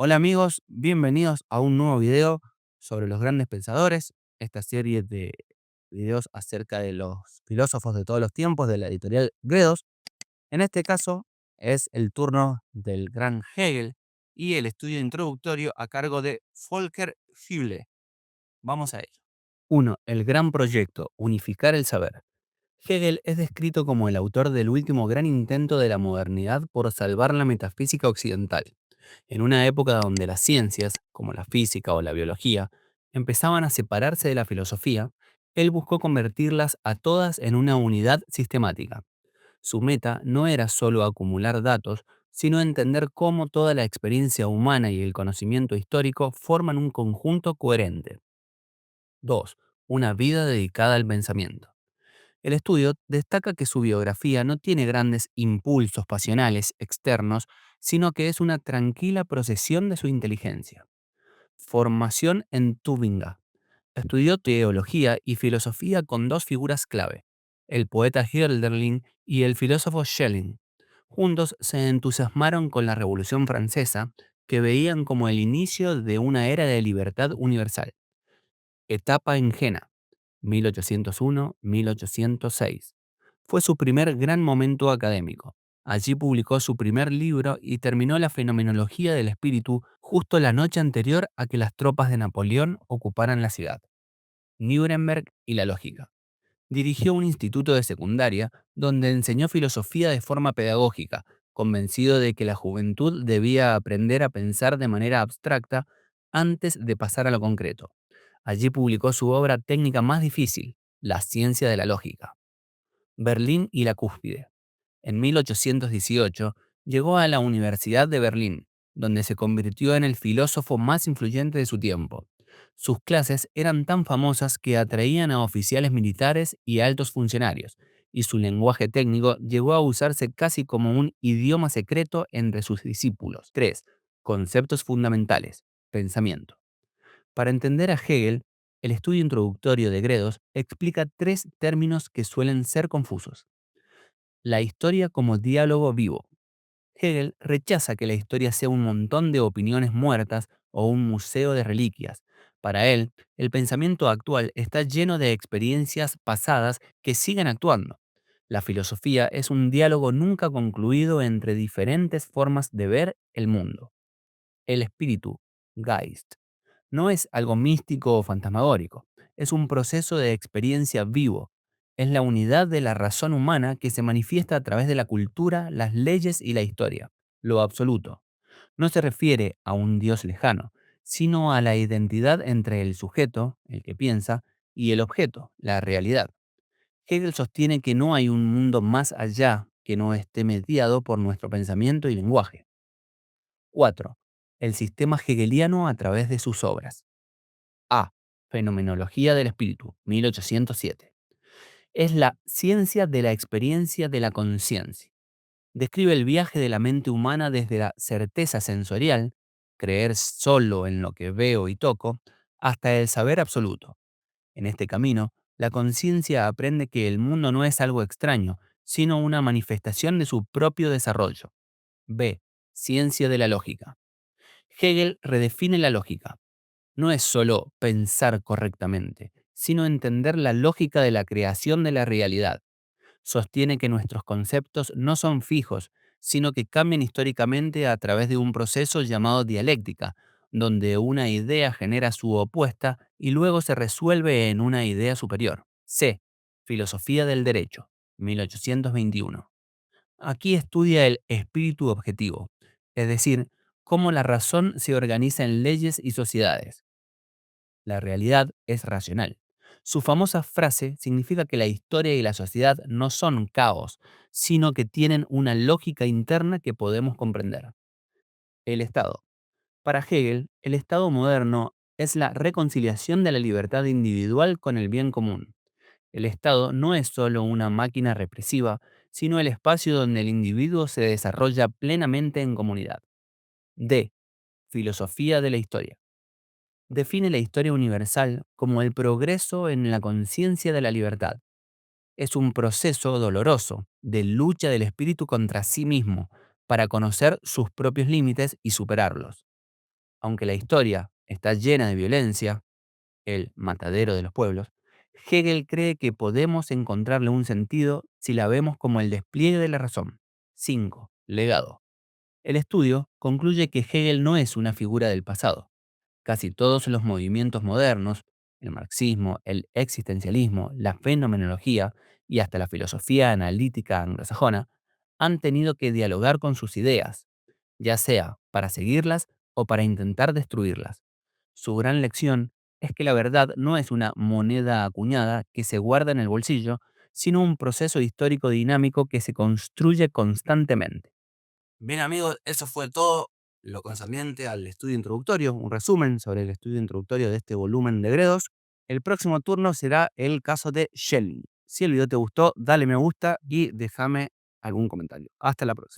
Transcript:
Hola amigos, bienvenidos a un nuevo video sobre los grandes pensadores, esta serie de videos acerca de los filósofos de todos los tiempos de la editorial Gredos. En este caso es el turno del gran Hegel y el estudio introductorio a cargo de Volker Fichte. Vamos a ello. 1. El gran proyecto, unificar el saber. Hegel es descrito como el autor del último gran intento de la modernidad por salvar la metafísica occidental. En una época donde las ciencias, como la física o la biología, empezaban a separarse de la filosofía, él buscó convertirlas a todas en una unidad sistemática. Su meta no era solo acumular datos, sino entender cómo toda la experiencia humana y el conocimiento histórico forman un conjunto coherente. 2. Una vida dedicada al pensamiento. El estudio destaca que su biografía no tiene grandes impulsos pasionales externos, sino que es una tranquila procesión de su inteligencia. Formación en Tubinga. Estudió teología y filosofía con dos figuras clave, el poeta Hölderlin y el filósofo Schelling. Juntos se entusiasmaron con la Revolución Francesa, que veían como el inicio de una era de libertad universal. Etapa en Jena, 1801-1806. Fue su primer gran momento académico. Allí publicó su primer libro y terminó la fenomenología del espíritu justo la noche anterior a que las tropas de Napoleón ocuparan la ciudad. Nuremberg y la lógica. Dirigió un instituto de secundaria donde enseñó filosofía de forma pedagógica, convencido de que la juventud debía aprender a pensar de manera abstracta antes de pasar a lo concreto. Allí publicó su obra técnica más difícil, La ciencia de la lógica. Berlín y la cúspide. En 1818 llegó a la Universidad de Berlín, donde se convirtió en el filósofo más influyente de su tiempo. Sus clases eran tan famosas que atraían a oficiales militares y altos funcionarios, y su lenguaje técnico llegó a usarse casi como un idioma secreto entre sus discípulos. 3. Conceptos fundamentales. Pensamiento. Para entender a Hegel, el estudio introductorio de Gredos explica tres términos que suelen ser confusos. La historia como diálogo vivo. Hegel rechaza que la historia sea un montón de opiniones muertas o un museo de reliquias. Para él, el pensamiento actual está lleno de experiencias pasadas que siguen actuando. La filosofía es un diálogo nunca concluido entre diferentes formas de ver el mundo. El espíritu, Geist, no es algo místico o fantasmagórico, es un proceso de experiencia vivo. Es la unidad de la razón humana que se manifiesta a través de la cultura, las leyes y la historia. Lo absoluto. No se refiere a un Dios lejano, sino a la identidad entre el sujeto, el que piensa, y el objeto, la realidad. Hegel sostiene que no hay un mundo más allá que no esté mediado por nuestro pensamiento y lenguaje. 4. El sistema hegeliano a través de sus obras. A. Fenomenología del espíritu, 1807. Es la ciencia de la experiencia de la conciencia. Describe el viaje de la mente humana desde la certeza sensorial, creer solo en lo que veo y toco, hasta el saber absoluto. En este camino, la conciencia aprende que el mundo no es algo extraño, sino una manifestación de su propio desarrollo. B. Ciencia de la lógica. Hegel redefine la lógica. No es solo pensar correctamente, sino entender la lógica de la creación de la realidad. Sostiene que nuestros conceptos no son fijos, sino que cambian históricamente a través de un proceso llamado dialéctica, donde una idea genera su opuesta y luego se resuelve en una idea superior. C. Filosofía del Derecho, 1821. Aquí estudia el espíritu objetivo, es decir, cómo la razón se organiza en leyes y sociedades. La realidad es racional. Su famosa frase significa que la historia y la sociedad no son caos, sino que tienen una lógica interna que podemos comprender. El Estado. Para Hegel, el Estado moderno es la reconciliación de la libertad individual con el bien común. El Estado no es solo una máquina represiva, sino el espacio donde el individuo se desarrolla plenamente en comunidad. D. Filosofía de la historia. Define la historia universal como el progreso en la conciencia de la libertad. Es un proceso doloroso de lucha del espíritu contra sí mismo para conocer sus propios límites y superarlos. Aunque la historia está llena de violencia, el matadero de los pueblos, Hegel cree que podemos encontrarle un sentido si la vemos como el despliegue de la razón. 5. Legado. El estudio concluye que Hegel no es una figura del pasado. Casi todos los movimientos modernos, el marxismo, el existencialismo, la fenomenología y hasta la filosofía analítica anglosajona, han tenido que dialogar con sus ideas, ya sea para seguirlas o para intentar destruirlas. Su gran lección es que la verdad no es una moneda acuñada que se guarda en el bolsillo, sino un proceso histórico dinámico que se construye constantemente. Bien amigos, eso fue todo lo concerniente al estudio introductorio, un resumen sobre el estudio introductorio de este volumen de Gredos. El próximo turno será el caso de Schelling. Si el video te gustó, dale me gusta y déjame algún comentario. Hasta la próxima.